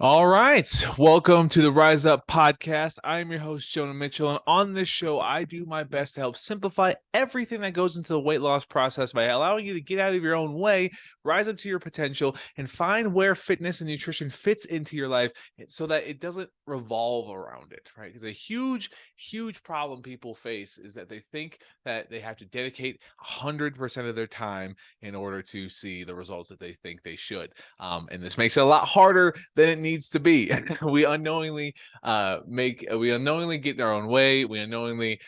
All right. Welcome to the Rise Up podcast. I'm your host, Jonah Mitchell. And on this show, I do my best to help simplify everything that goes into the weight loss process by allowing you to get out of your own way, rise up to your potential, and find where fitness and nutrition fits into your life so that it doesn't revolve around it, right? Because a huge problem people face is that they think that they have to dedicate 100% of their time in order to see the results that they think they should. And this makes it a lot harder than it needs to be. We unknowingly get in our own way. We unknowingly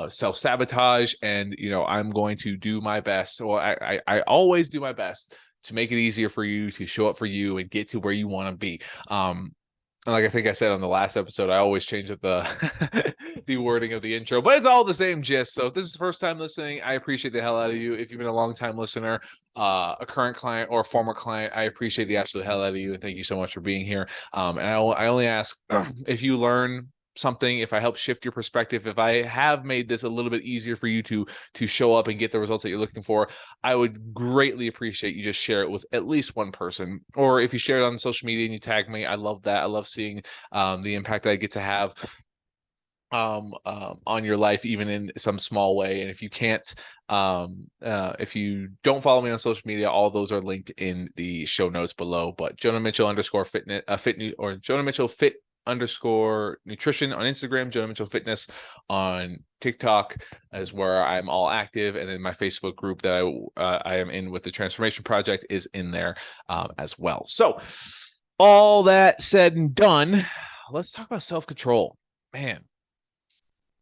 self-sabotage. And I'm going to do my best. Well, I always do my best to make it easier for you to show up for you and get to where you want to be. And like I think I said on the last episode, I always change up the the wording of the intro, but it's all the same gist. So if this is the first time listening, I appreciate the hell out of you. If you've been a long time listener, a current client or a former client, I appreciate the absolute hell out of you. And thank you so much for being here. And I only ask if you learn something, if I help shift your perspective, if I have made this a little bit easier for you to show up and get the results that you're looking for, I would greatly appreciate you just share it with at least one person. Or if you share it on social media and you tag me, I love that. I love seeing the impact that I get to have on your life, even in some small way. And if you can't, if you don't follow me on social media, all those are linked in the show notes below. But Jonah Mitchell underscore fitness, or Jonah Mitchell fit underscore nutrition on Instagram, Jonah Mitchell Fitness on TikTok is where I'm all active, and then my Facebook group that I am in with the Transformation Project is in there as well. So all that said and done, let's talk about self-control. Man,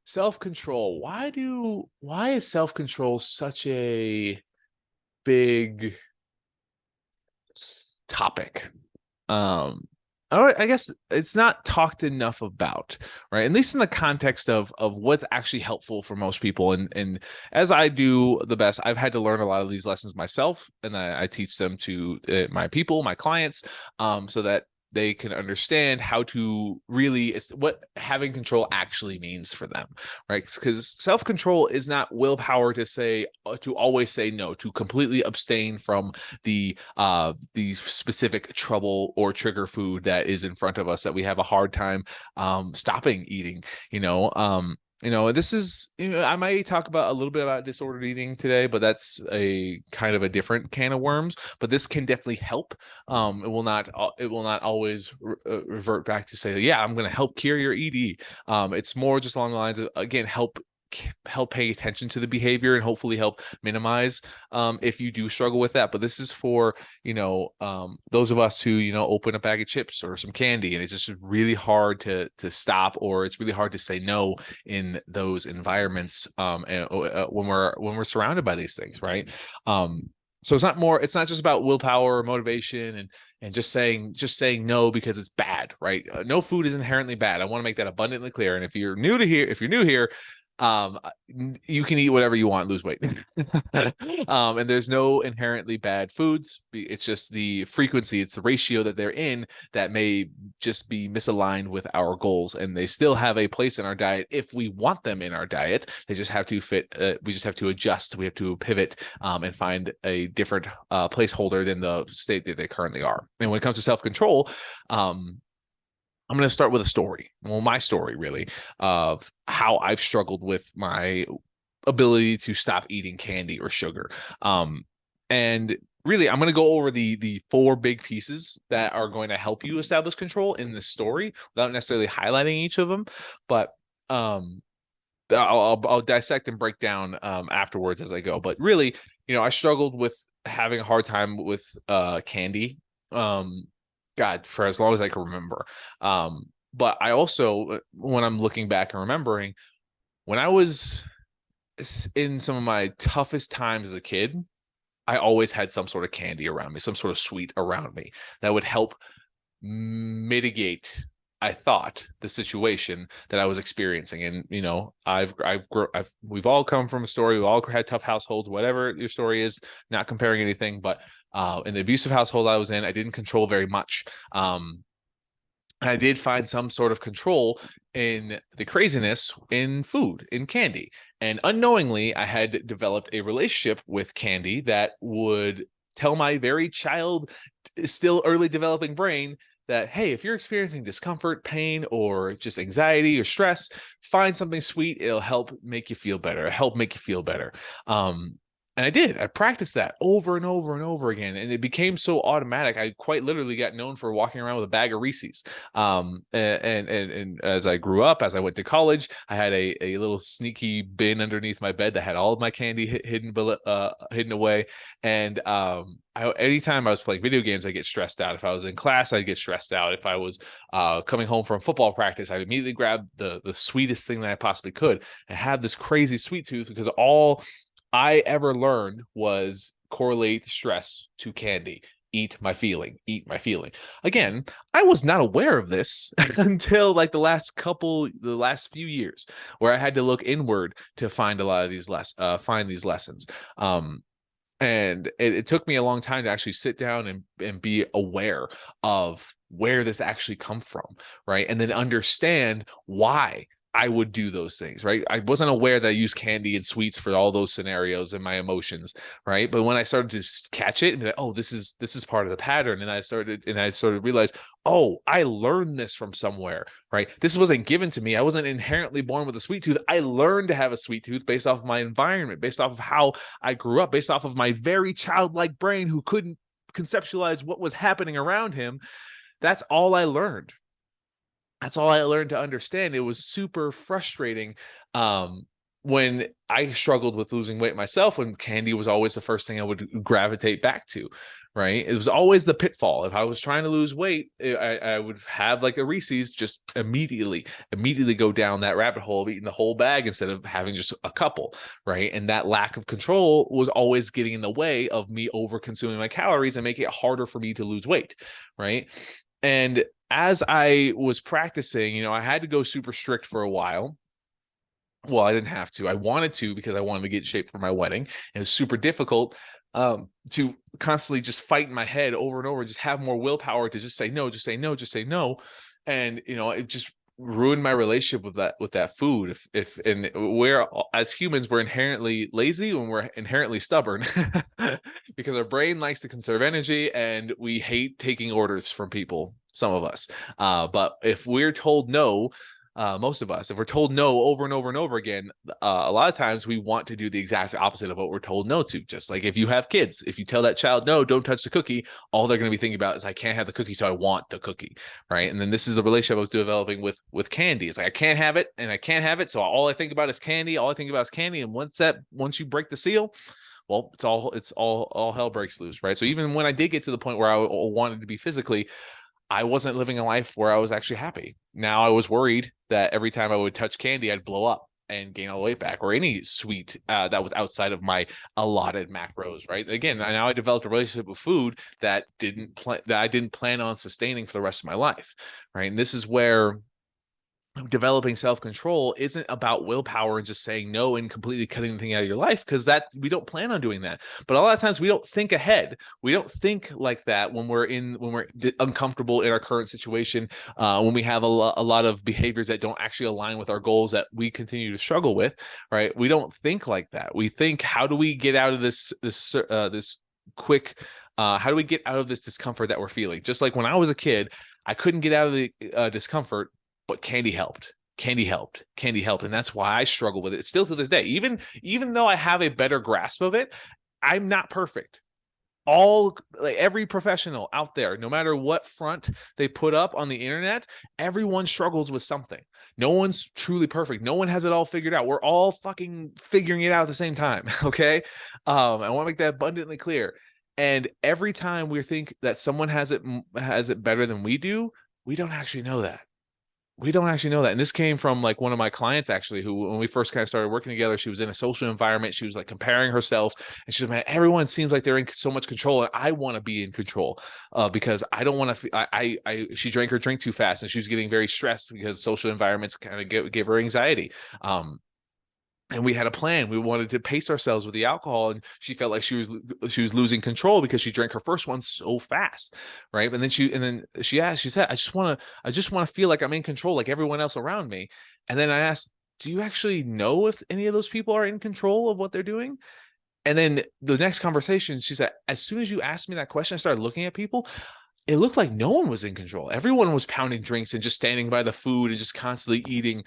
self-control. Why is self-control such a big topic? I guess it's not talked enough about, right? At least in the context of what's actually helpful for most people. And as I do the best, I've had to learn a lot of these lessons myself, and I teach them to my people, my clients, so that they can understand how to really what having control actually means for them, right? Because self-control is not willpower to always say no, to completely abstain from the specific trouble or trigger food that is in front of us that we have a hard time stopping eating. This is, I might talk about a little bit about disordered eating today, but that's a kind of a different can of worms. But this can definitely help. It will not always revert back to say, yeah, I'm going to help cure your ED. It's more just along the lines of, again, help pay attention to the behavior and hopefully help minimize if you do struggle with that. But this is for those of us who open a bag of chips or some candy and it's just really hard to stop, or it's really hard to say no in those environments and when we're surrounded by these things, right? So it's not just about willpower or motivation and just saying no because it's bad, right? No food is inherently bad. I want to make that abundantly clear. And if you're new here, you can eat whatever you want, lose weight. And there's no inherently bad foods. It's just the frequency, it's the ratio that they're in that may just be misaligned with our goals, and they still have a place in our diet if we want them in our diet. They just have to fit. We just have to adjust. We have to pivot and find a different placeholder than the state that they currently are. And when it comes to self-control, I'm going to start with a story. Well, my story, really, of how I've struggled with my ability to stop eating candy or sugar. And really, I'm going to go over the four big pieces that are going to help you establish control in this story without necessarily highlighting each of them. But I'll dissect and break down afterwards as I go. But really, I struggled with having a hard time with candy. God, for as long as I can remember. But I also, when I'm looking back and remembering, when I was in some of my toughest times as a kid, I always had some sort of candy around me, some sort of sweet around me that would help mitigate, I thought, the situation that I was experiencing. And we've all come from a story. We've all had tough households, whatever your story is, not comparing anything, but in the abusive household I was in, I didn't control very much. And I did find some sort of control in the craziness in food, in candy. And unknowingly, I had developed a relationship with candy that would tell my very still early developing brain, that, hey, if you're experiencing discomfort, pain, or just anxiety or stress, find something sweet. It'll help make you feel better. Help make you feel better. And I did. I practiced that over and over and over again, and it became so automatic. I quite literally got known for walking around with a bag of Reese's. And as I grew up, as I went to college, I had a little sneaky bin underneath my bed that had all of my candy hidden away. And anytime I was playing video games, I get stressed out. If I was in class, I'd get stressed out. If I was coming home from football practice, I'd immediately grab the sweetest thing that I possibly could and have this crazy sweet tooth, because all I ever learned was correlate stress to candy. Eat my feeling, eat my feeling. Again, I was not aware of this until like the last few years, where I had to look inward to find a lot of these find these lessons. And it took me a long time to actually sit down and be aware of where this actually come from, right? And then understand why I would do those things, right? I wasn't aware that I used candy and sweets for all those scenarios and my emotions, right? But when I started to catch it and be like, oh, this is part of the pattern, and I started to realize, oh, I learned this from somewhere, right? This wasn't given to me. I wasn't inherently born with a sweet tooth. I learned to have a sweet tooth based off of my environment, based off of how I grew up, based off of my very childlike brain who couldn't conceptualize what was happening around him. That's all I learned. That's all I learned to understand. It was super frustrating when I struggled with losing weight myself, when candy was always the first thing I would gravitate back to, right? It was always the pitfall. If I was trying to lose weight, I would have like a Reese's, just immediately go down that rabbit hole of eating the whole bag instead of having just a couple, right? And that lack of control was always getting in the way of me over consuming my calories and making it harder for me to lose weight, right? And as I was practicing, I had to go super strict for a while. Well, I didn't have to. I wanted to, because I wanted to get in shape for my wedding. It was super difficult to constantly just fight in my head over and over, just have more willpower to just say no, just say no, just say no. And, it just ruined my relationship with that food. And we're, as humans, we're inherently lazy when we're inherently stubborn because our brain likes to conserve energy, and we hate taking orders from people, some of us. But if we're told no, most of us, if we're told no over and over and over again, a lot of times we want to do the exact opposite of what we're told no to. Just like if you have kids, if you tell that child, no, don't touch the cookie, all they're going to be thinking about is, I can't have the cookie, so I want the cookie, right? And then this is the relationship I was developing with candy. It's like, I can't have it, and I can't have it, so all I think about is candy. All I think about is candy. And once you break the seal, well, it's all hell breaks loose, right? So even when I did get to the point where I wanted to be physically, I wasn't living a life where I was actually happy. Now I was worried that every time I would touch candy, I'd blow up and gain all the weight back, or any sweet that was outside of my allotted macros, right? Again, now I developed a relationship with food that I didn't plan on sustaining for the rest of my life, right? And this is where developing self-control isn't about willpower and just saying no and completely cutting the thing out of your life, because that we don't plan on doing that. But a lot of times we don't think ahead. We don't think like that when we're uncomfortable in our current situation, when we have a lot of behaviors that don't actually align with our goals that we continue to struggle with, right? We don't think like that. We think, how do we get out of this quick how do we get out of this discomfort that we're feeling? Just like when I was a kid, I couldn't get out of the discomfort, but candy helped. And that's why I struggle with it still to this day. Even though I have a better grasp of it, I'm not perfect. Every professional out there, no matter what front they put up on the internet, everyone struggles with something. No one's truly perfect. No one has it all figured out. We're all fucking figuring it out at the same time. Okay. I want to make that abundantly clear. And every time we think that someone has it better than we do, we don't actually know that. And this came from like one of my clients, actually, who, when we first kind of started working together, she was in a social environment. She was like comparing herself, and she was, man, everyone seems like they're in so much control, and I want to be in control because I don't want to. She drank her drink too fast, and she was getting very stressed because social environments kind of gave her anxiety. And we had a plan. We wanted to pace ourselves with the alcohol, and she felt like she was losing control because she drank her first one so fast, right? And then she said, I just want to feel like I'm in control, like everyone else around me. And then I asked, do you actually know if any of those people are in control of what they're doing? And then the next conversation, she said, as soon as you asked me that question, I started looking at people. it looked like no one was in control. Everyone was pounding drinks and just standing by the food and just constantly eating,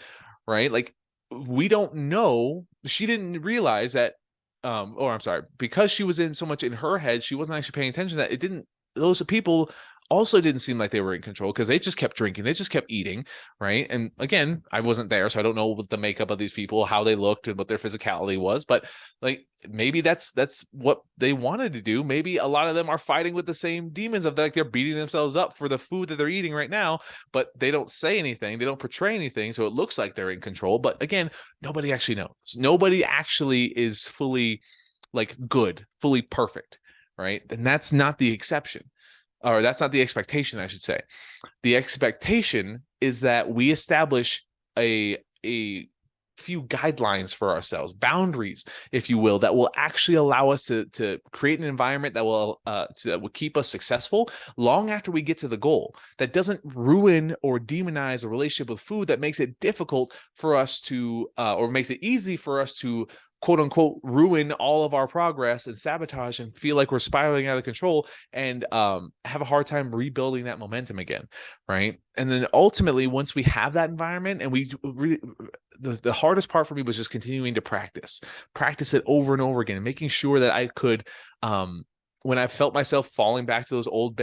right? Like we don't know. She didn't realize that, or I'm sorry, because she was in so much in her head, she wasn't actually paying attention that it didn't, those people also didn't seem like they were in control because they just kept drinking, they just kept eating, right? And again, I wasn't there, so I don't know what the makeup of these people, how they looked, and what their physicality was. But like maybe that's what they wanted to do. Maybe a lot of them are fighting with the same demons of like they're beating themselves up for the food that they're eating right now, but they don't say anything, they don't portray anything, so it looks like they're in control. But again, nobody actually knows. Nobody actually is fully like good, fully perfect, right? And that's not the exception, or that's not the expectation, I should say. The expectation is that we establish a few guidelines for ourselves, boundaries, if you will, that will actually allow us to create an environment that will keep us successful long after we get to the goal. That doesn't ruin or demonize a relationship with food. That makes it difficult for us to, or makes it easy for us to, quote unquote, ruin all of our progress and sabotage and feel like we're spiraling out of control, and have a hard time rebuilding that momentum again, right? And then ultimately, once we have that environment, and we really, the hardest part for me was just continuing to practice it over and over again, and making sure that I could, when I felt myself falling back to those old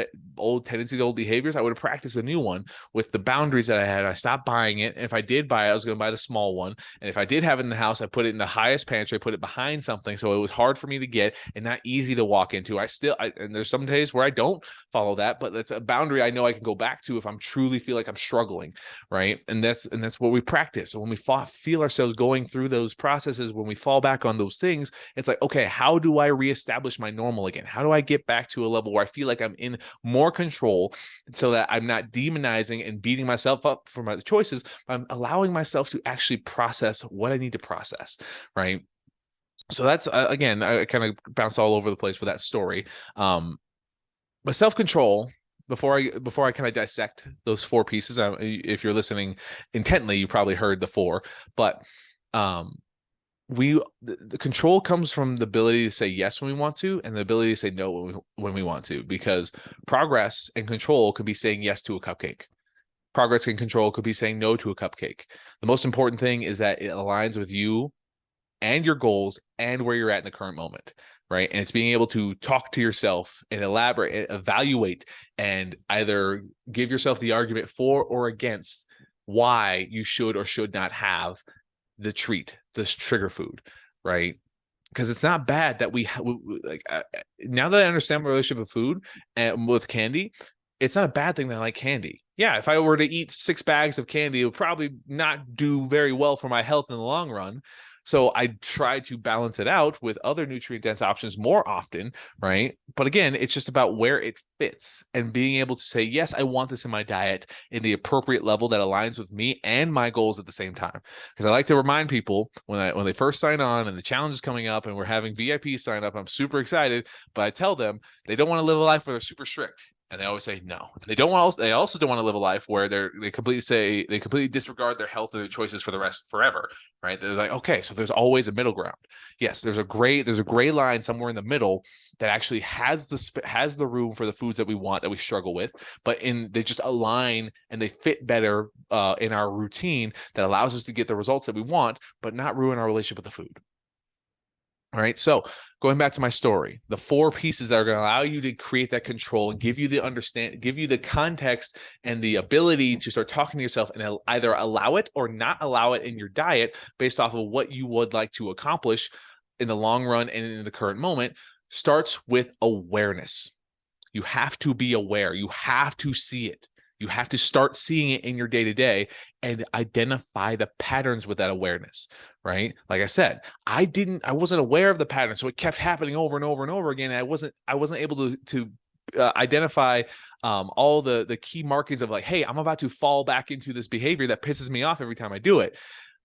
tendencies, old behaviors, I would practice a new one with the boundaries that I had. I stopped buying it. And if I did buy it, I was going to buy the small one. And if I did have it in the house, I put it in the highest pantry. I put it behind something, so it was hard for me to get and not easy to walk into. And there's some days where I don't follow that, but that's a boundary I know I can go back to if I'm truly feel like I'm struggling, right? And that's what we practice. So when we feel ourselves going through those processes, when we fall back on those things, it's like, okay, how do I reestablish my normal again? How do I get back to a level where I feel like I'm in more control, so that I'm not demonizing and beating myself up for my choices? I'm allowing myself to actually process what I need to process, right? So that's, again, I kind of bounced all over the place with that story. But self-control, before I kind of dissect those four pieces, if you're listening intently, you probably heard the four, but the control comes from the ability to say yes when we want to, and the ability to say no when we want to, because progress and control could be saying yes to a cupcake. Progress and control could be saying no to a cupcake. The most important thing is that it aligns with you and your goals and where you're at in the current moment, right? And it's being able to talk to yourself and elaborate, evaluate, and either give yourself the argument for or against why you should or should not have the treat, this trigger food, right? Because it's not bad that we like, now that I understand my relationship with food and with candy, it's not a bad thing that I like candy. Yeah, if I were to eat 6 bags of candy, it would probably not do very well for my health in the long run. So I try to balance it out with other nutrient dense options more often, right? But again, it's just about where it fits and being able to say, yes, I want this in my diet in the appropriate level that aligns with me and my goals at the same time. Because I like to remind people when they first sign on and the challenge is coming up and we're having VIP sign up, I'm super excited, but I tell them they don't want to live a life where they're super strict. And they always say no. They also don't want to live a life where they completely disregard their health and their choices for the rest forever, right? They're like, okay, so there's always a middle ground. Yes, there's a gray line somewhere in the middle that actually has the room for the foods that we want, that we struggle with, but they just align and they fit better in our routine that allows us to get the results that we want, but not ruin our relationship with the food. All right. So going back to my story, the 4 pieces that are going to allow you to create that control and give you the context and the ability to start talking to yourself and either allow it or not allow it in your diet based off of what you would like to accomplish in the long run and in the current moment, starts with awareness. You have to be aware. You have to see it. You have to start seeing it in your day-to-day and identify the patterns with that awareness, right? Like I said, I wasn't aware of the pattern, so it kept happening over and over and over again. And I wasn't able to identify all the key markings of like, hey, I'm about to fall back into this behavior that pisses me off every time I do it.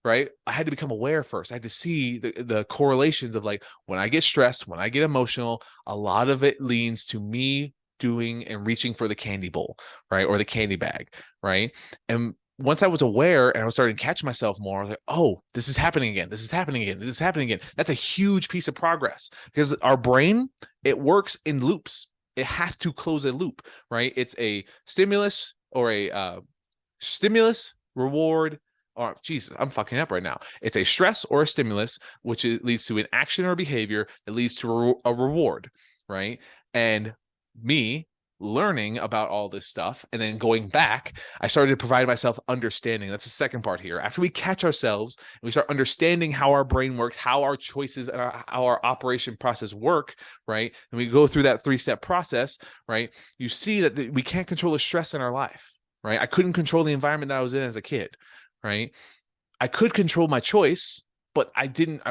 Right. I had to become aware first. I had to see the correlations of like, when I get stressed, when I get emotional, a lot of it leans to me doing and reaching for the candy bowl, right? Or the candy bag, right? And once I was aware and I was starting to catch myself more, I was like, oh, this is happening again. This is happening again. This is happening again. That's a huge piece of progress, because our brain, it works in loops. it has to close a loop, right? It's a stimulus or a stimulus, reward, or Jesus, I'm fucking up right now. It's a stress or a stimulus, which leads to an action or behavior that leads to a reward, right? And me learning about all this stuff and then going back, I started to provide myself understanding. That's the second part here. After we catch ourselves and we start understanding how our brain works, how our choices and how our operation process work, right? And we go through that 3-step process, right? You see that we can't control the stress in our life, right? I couldn't control the environment that I was in as a kid, right? I could control my choice, but I didn't.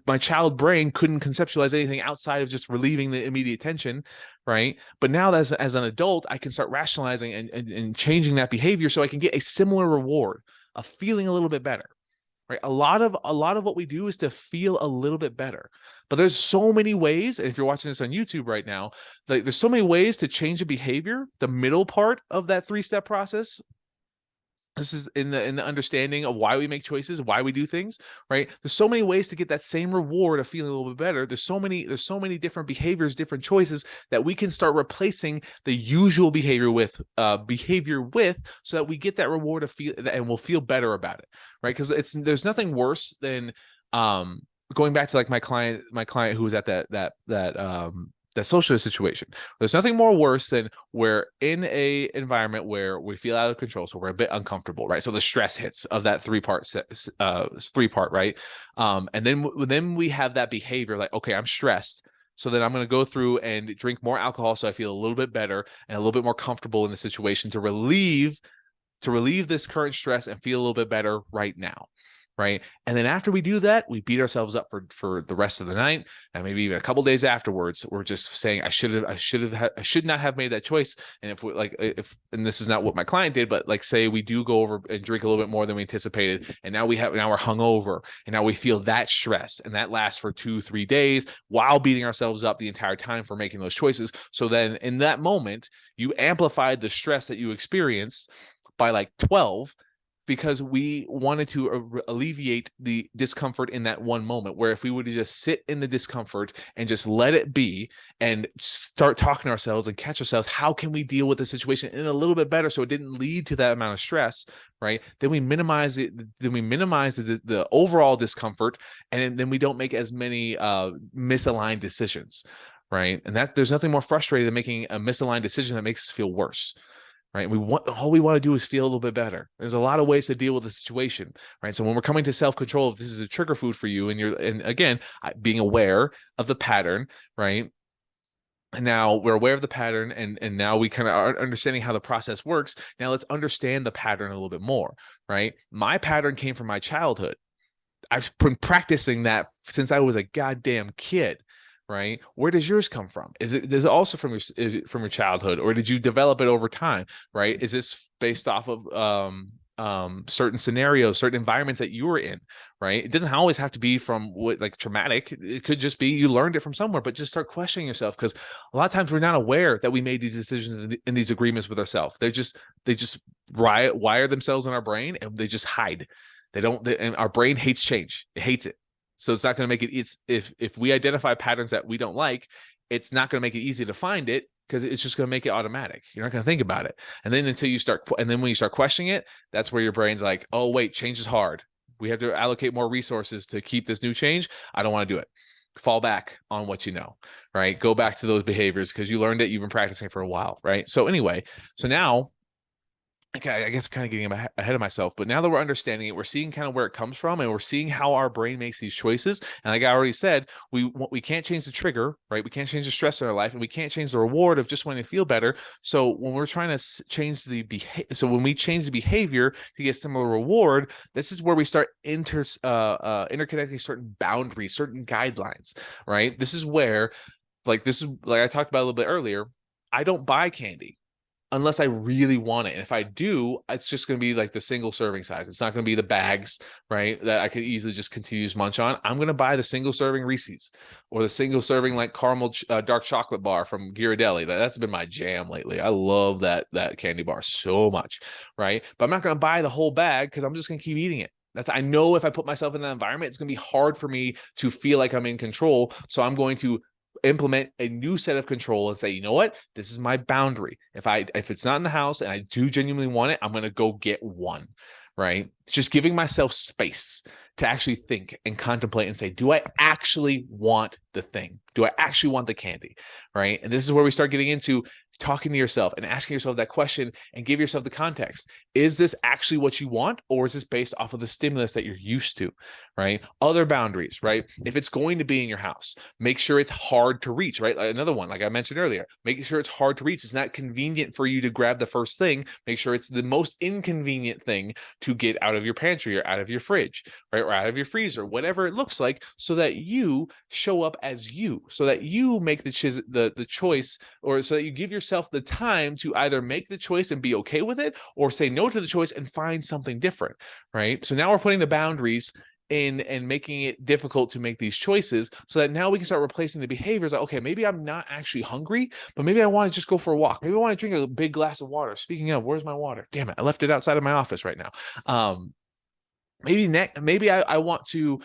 My child brain couldn't conceptualize anything outside of just relieving the immediate tension, right? But now, as an adult, I can start rationalizing and changing that behavior so I can get a similar reward of feeling a little bit better, right? A lot of what we do is to feel a little bit better, but there's so many ways. And if you're watching this on YouTube right now, there's so many ways to change a behavior. The middle part of that 3-step process, this is in the understanding of why we make choices, why we do things, right? There's so many ways to get that same reward of feeling a little bit better. There's so many different behaviors, different choices that we can start replacing the usual behavior with so that we get that reward of feel and we'll feel better about it, right? Because there's nothing worse than going back to like my client who was at that social situation. There's nothing more worse than we're in a environment where we feel out of control, so we're a bit uncomfortable, right? So the stress hits of that three part, right? And then we have that behavior like, okay, I'm stressed, so then I'm going to go through and drink more alcohol so I feel a little bit better and a little bit more comfortable in the situation to relieve this current stress and feel a little bit better right now. Right. And then after we do that, we beat ourselves up for the rest of the night. And maybe even a couple days afterwards, we're just saying, I should not have made that choice. And and this is not what my client did, but like, say we do go over and drink a little bit more than we anticipated. And now we're hungover and now we feel that stress, and that lasts for 2-3 days while beating ourselves up the entire time for making those choices. So then in that moment, you amplified the stress that you experienced by like 12, because we wanted to alleviate the discomfort in that one moment, where if we would just sit in the discomfort and just let it be and start talking to ourselves and catch ourselves, how can we deal with the situation in a little bit better so it didn't lead to that amount of stress, right? Then we minimize it. Then we minimize the overall discomfort, and then we don't make as many misaligned decisions, right? And there's nothing more frustrating than making a misaligned decision that makes us feel worse. Right. All we want to do is feel a little bit better. There's a lot of ways to deal with the situation. Right. So when we're coming to self-control, if this is a trigger food for you and again, being aware of the pattern, right? And now we're aware of the pattern and now we kind of are understanding how the process works. Now let's understand the pattern a little bit more. Right. My pattern came from my childhood. I've been practicing that since I was a goddamn kid. Right? Where does yours come from? Is it also from your childhood, or did you develop it over time? Right? Is this based off of certain scenarios, certain environments that you were in? Right? It doesn't always have to be from like traumatic. It could just be you learned it from somewhere, but just start questioning yourself, because a lot of times we're not aware that we made these decisions in these agreements with ourselves. They just wire themselves in our brain and they just hide. And our brain hates change. It hates it. So it's not going to make it. If we identify patterns that we don't like, it's not going to make it easy to find it, because it's just going to make it automatic. You're not going to think about it. And then when you start questioning it, that's where your brain's like, oh, wait, change is hard. We have to allocate more resources to keep this new change. I don't want to do it. Fall back on what you know, right? Go back to those behaviors because you learned it. You've been practicing for a while, right? So anyway, now, okay, I guess I'm kind of getting ahead of myself, but now that we're understanding it, we're seeing kind of where it comes from, and we're seeing how our brain makes these choices. And like I already said, we can't change the trigger, right? We can't change the stress in our life, and we can't change the reward of just wanting to feel better. So when we're trying to change the when we change the behavior to get similar reward, this is where we start interconnecting certain boundaries, certain guidelines, right? This is where, like I talked about a little bit earlier, I don't buy candy unless I really want it. And if I do, it's just going to be like the single serving size. It's not going to be the bags, right, that I could easily just continue to munch on. I'm going to buy the single serving Reese's or the single serving like caramel dark chocolate bar from Ghirardelli. That's been my jam lately. I love that candy bar so much, right? But I'm not going to buy the whole bag because I'm just going to keep eating it. I know if I put myself in that environment, it's going to be hard for me to feel like I'm in control. So I'm going to implement a new set of control and say, you know what, this is my boundary. If it's not in the house and I do genuinely want it, I'm going to go get one. Right? Just giving myself space to actually think and contemplate and say, do I actually want the thing? Do I actually want the candy? Right? And this is where we start getting into talking to yourself and asking yourself that question and give yourself the context. Is this actually what you want, or is this based off of the stimulus that you're used to? Right? Other boundaries, right? If it's going to be in your house, make sure it's hard to reach, right? Like another one, like I mentioned earlier, making sure it's hard to reach. It's not convenient for you to grab the first thing. Make sure it's the most inconvenient thing to get out of your pantry or out of your fridge, right? Or out of your freezer, whatever it looks like, so that you show up as you, so that you make the choice, or so that you give yourself the time to either make the choice and be okay with it, or say no to the choice and find something different, right? So now we're putting the boundaries in and making it difficult to make these choices, so that now we can start replacing the behaviors. Like, okay, maybe I'm not actually hungry, but maybe I want to just go for a walk. Maybe I want to drink a big glass of water. Speaking of, where's my water? Damn it, I left it outside of my office right now. Maybe I want to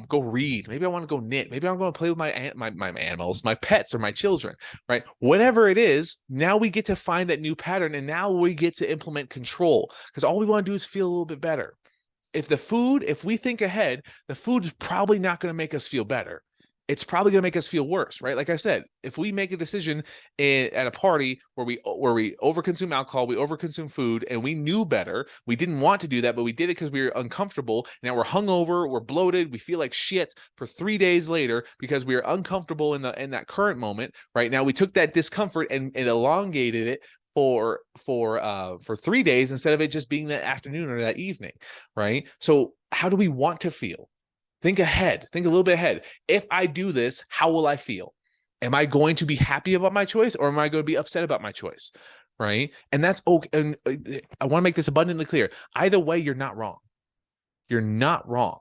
go read. Maybe I want to go knit. Maybe I'm going to play with my animals, my pets, or my children, right? Whatever it is, now we get to find that new pattern, and now we get to implement control, because all we want to do is feel a little bit better. If we think ahead, the food is probably not going to make us feel better. It's probably going to make us feel worse, right? Like I said, if we make a decision at a party where we overconsume alcohol, we overconsume food, and we knew better, we didn't want to do that, but we did it because we were uncomfortable. Now we're hungover, we're bloated, we feel like shit for 3 days later because we are uncomfortable in that current moment. Right now, we took that discomfort and elongated it for 3 days instead of it just being that afternoon or that evening, right? So how do we want to feel? Think ahead. Think a little bit ahead. If I do this, how will I feel? Am I going to be happy about my choice, or am I going to be upset about my choice? Right? And that's okay. And I want to make this abundantly clear. Either way, you're not wrong. You're not wrong.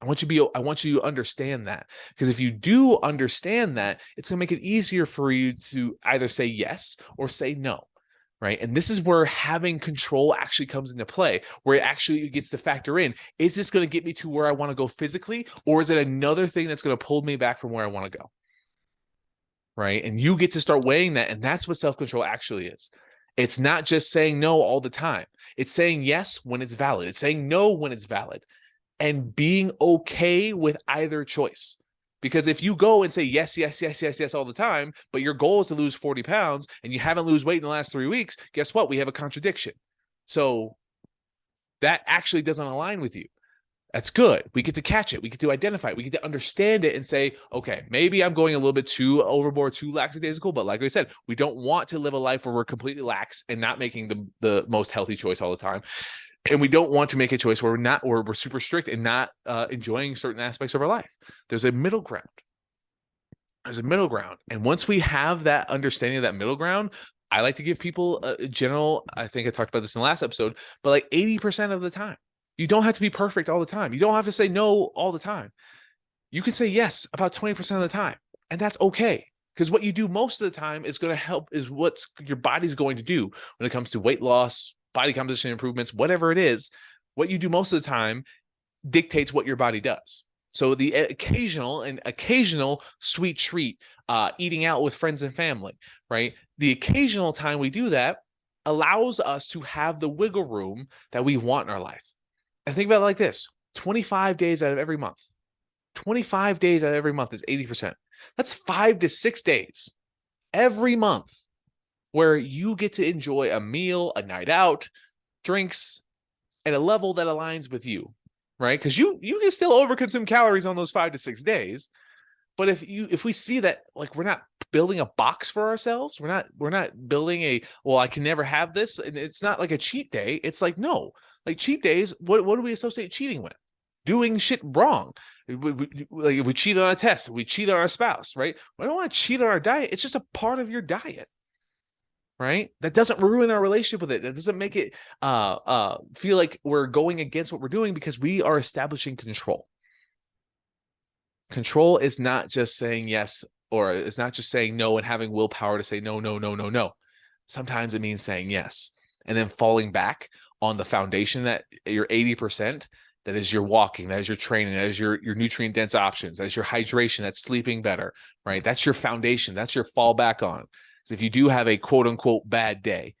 I want you to understand that, because if you do understand that, it's going to make it easier for you to either say yes or say no. Right. And this is where having control actually comes into play, where it actually gets to factor in. Is this going to get me to where I want to go physically, or is it another thing that's going to pull me back from where I want to go? Right. And you get to start weighing that. And that's what self-control actually is. It's not just saying no all the time. It's saying yes when it's valid. It's saying no when it's valid, and being okay with either choice. Because if you go and say yes, yes, yes, yes, yes all the time, but your goal is to lose 40 pounds and you haven't lose weight in the last 3 weeks, guess what? We have a contradiction. So that actually doesn't align with you. That's good. We get to catch it. We get to identify it. We get to understand it and say, okay, maybe I'm going a little bit too overboard, too lackadaisical. But like I said, we don't want to live a life where we're completely lax and not making the most healthy choice all the time. And we don't want to make a choice where we're super strict and not enjoying certain aspects of our life. There's a middle ground. There's a middle ground. And once we have that understanding of that middle ground, I like to give people a general, I think I talked about this in the last episode, but like 80% of the time. You don't have to be perfect all the time. You don't have to say no all the time. You can say yes about 20% of the time. And that's okay. Because what you do most of the time is going to help, is what your body's going to do when it comes to weight loss, body composition improvements, whatever it is. What you do most of the time dictates what your body does. So the occasional sweet treat, eating out with friends and family, right? The occasional time we do that allows us to have the wiggle room that we want in our life. And think about it like this: 25 days out of every month. 25 days out of every month is 80%. That's 5 to 6 days every month where you get to enjoy a meal, a night out, drinks at a level that aligns with you, right? Because you can still overconsume calories on those 5 to 6 days. But if we see that, like, we're not building a box for ourselves, we're not building well, I can never have this, and it's not like a cheat day. It's like, no, like cheat days, what do we associate cheating with? Doing shit wrong. Like if we cheat on a test, we cheat on our spouse, right? We don't want to cheat on our diet. It's just a part of your diet, right? That doesn't ruin our relationship with it. That doesn't make it feel like we're going against what we're doing, because we are establishing control. Control is not just saying yes, or it's not just saying no and having willpower to say no, no, no, no, no. Sometimes it means saying yes and then falling back on the foundation that you're 80% That is your walking, that is your training, that is your nutrient dense options, that is your hydration, that's sleeping better, right? That's your foundation, that's your fallback on. So if you do have a quote unquote bad day,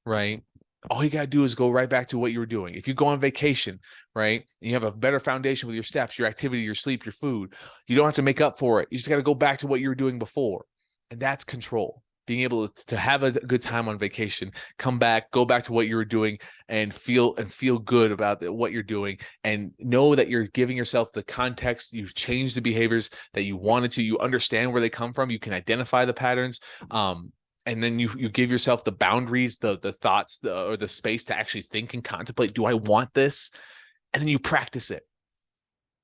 right? All you got to do is go right back to what you were doing. If you go on vacation, right, and you have a better foundation with your steps, your activity, your sleep, your food, you don't have to make up for it. You just got to go back to what you were doing before. And that's control. Being able to have a good time on vacation, come back, go back to what you were doing and feel good about what you're doing, and know that you're giving yourself the context. You've changed the behaviors that you wanted to. You understand where they come from. You can identify the patterns. And then you give yourself the boundaries, the thoughts, or the space to actually think and contemplate, do I want this? And then you practice it.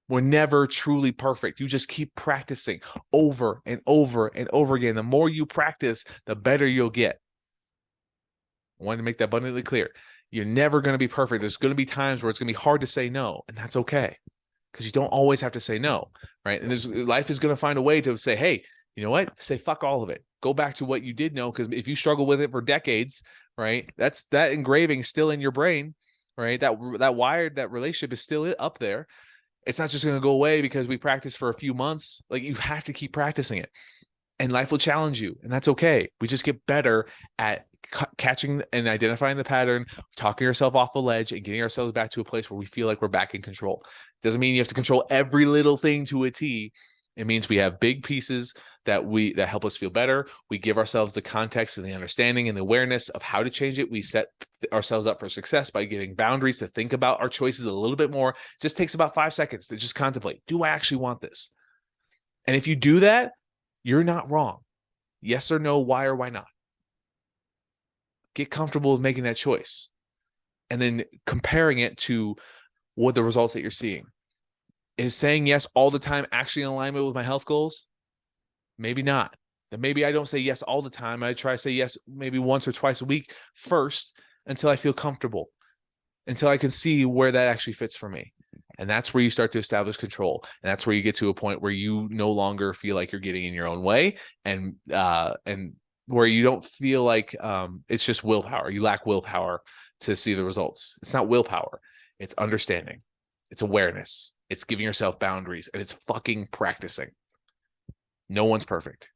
We're never truly perfect. You just keep practicing over and over and over again. The more you practice, the better you'll get. I wanted to make that abundantly clear. You're never going to be perfect. There's going to be times where it's going to be hard to say no, and that's okay, because you don't always have to say no, right? And life is going to find a way to say, hey, you know what? Say fuck all of it. Go back to what you did know, because if you struggle with it for decades, right, that engraving still in your brain, right? That relationship is still up there. It's not just going to go away because we practice for a few months. Like, you have to keep practicing it, and life will challenge you, and that's okay. We just get better at catching and identifying the pattern, talking ourselves off the ledge, and getting ourselves back to a place where we feel like we're back in control. Doesn't mean you have to control every little thing to a T. It means we have big pieces that help us feel better. We give ourselves the context and the understanding and the awareness of how to change it. We set ourselves up for success by getting boundaries to think about our choices a little bit more. It just takes about 5 seconds to just contemplate. Do I actually want this? And if you do that, you're not wrong. Yes or no, why or why not? Get comfortable with making that choice and then comparing it to what the results that you're seeing. Is saying yes all the time actually in alignment with my health goals? Maybe not. Then maybe I don't say yes all the time. I try to say yes maybe once or twice a week first, until I feel comfortable, until I can see where that actually fits for me. And that's where you start to establish control. And that's where you get to a point where you no longer feel like you're getting in your own way, and where you don't feel like it's just willpower. You lack willpower to see the results. It's not willpower. It's understanding. It's awareness. It's giving yourself boundaries, and it's fucking practicing. No one's perfect.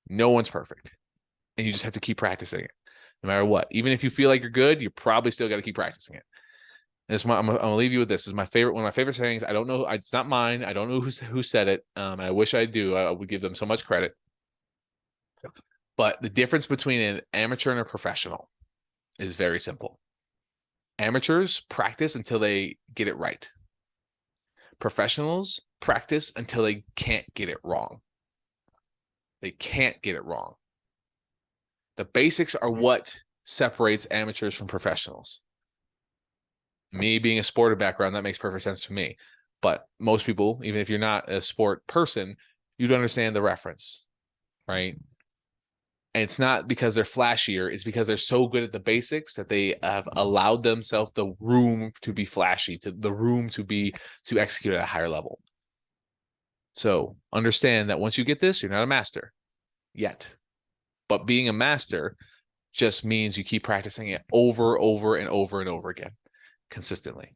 No one's perfect. And you just have to keep practicing it no matter what. Even if you feel like you're good, you probably still got to keep practicing it. I'm going to leave you with this. This is my favorite, one of my favorite sayings. I don't know. It's not mine. I don't know who said it. And I wish I do. I would give them so much credit. But the difference between an amateur and a professional is very simple. Amateurs practice until they get it right. Professionals practice until they can't get it wrong. They can't get it wrong. The basics are what separates amateurs from professionals. Me being a sport background, that makes perfect sense to me. But most people, even if you're not a sport person, you'd understand the reference, right? And it's not because they're flashier. It's because they're so good at the basics that they have allowed themselves the room to be flashy, to the room to execute at a higher level. So understand that once you get this, you're not a master yet. But being a master just means you keep practicing it over and over again, consistently.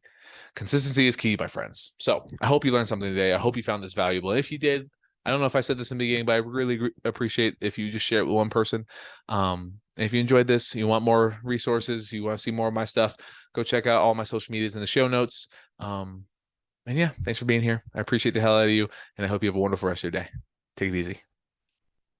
Consistency is key, my friends. So I hope you learned something today. I hope you found this valuable. And if you did, I don't know if I said this in the beginning, but I really appreciate if you just share it with one person. If you enjoyed this, you want more resources, you want to see more of my stuff, go check out all my social medias in the show notes. And yeah, thanks for being here. I appreciate the hell out of you, and I hope you have a wonderful rest of your day. Take it easy.